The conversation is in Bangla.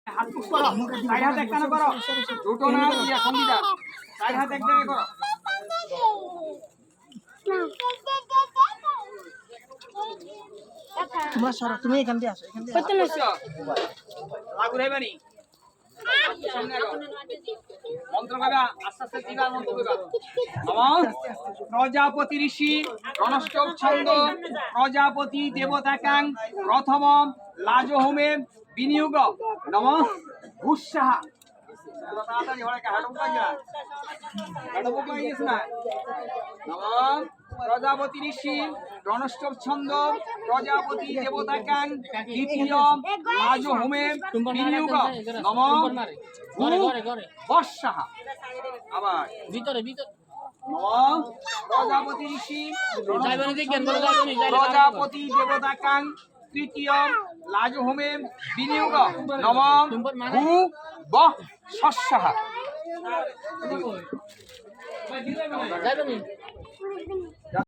হাত পুশ করো, সাইড হাত একটানে করো, দুটো না দিয়া সঙ্গীতা, সাইড হাত এক জায়গায় করো। তোমরা সরো, তুমি এখান দিয়ে আসো, এখান দিয়ে লাগু রাইবা নি মন্ত্র গাবা, আস্তে আস্তে দিবা মন্ত্র গাবা। নমঃ প্রজাপতি ঋষি রণষ্টক ছন্দ প্রজাপতি দেবতাকাং প্রথমম লাজহোমে বিনিয়োগ নমঃ ভূষাহা। তাড়াতাড়ি হরে কাটো লাগিয়া কাটো লাগিয়েছ না। নমঃ প্রজাপতি ঋষি রণষ্টক ছন্দ প্রজাপতি দেবতাকাং দ্বিতীয় লাজহোমে বিনিয়োগ নমঃ ভূষাহা। আবার ভিতরে ভিতরে নমঃ প্রজাপতি ঋষি প্রজাপতি দেবতাকাং তৃতীয় লাজহোমে বিনিয়োগ নমঃ ভূ বঃ স্বস্যাহা। যাইবেন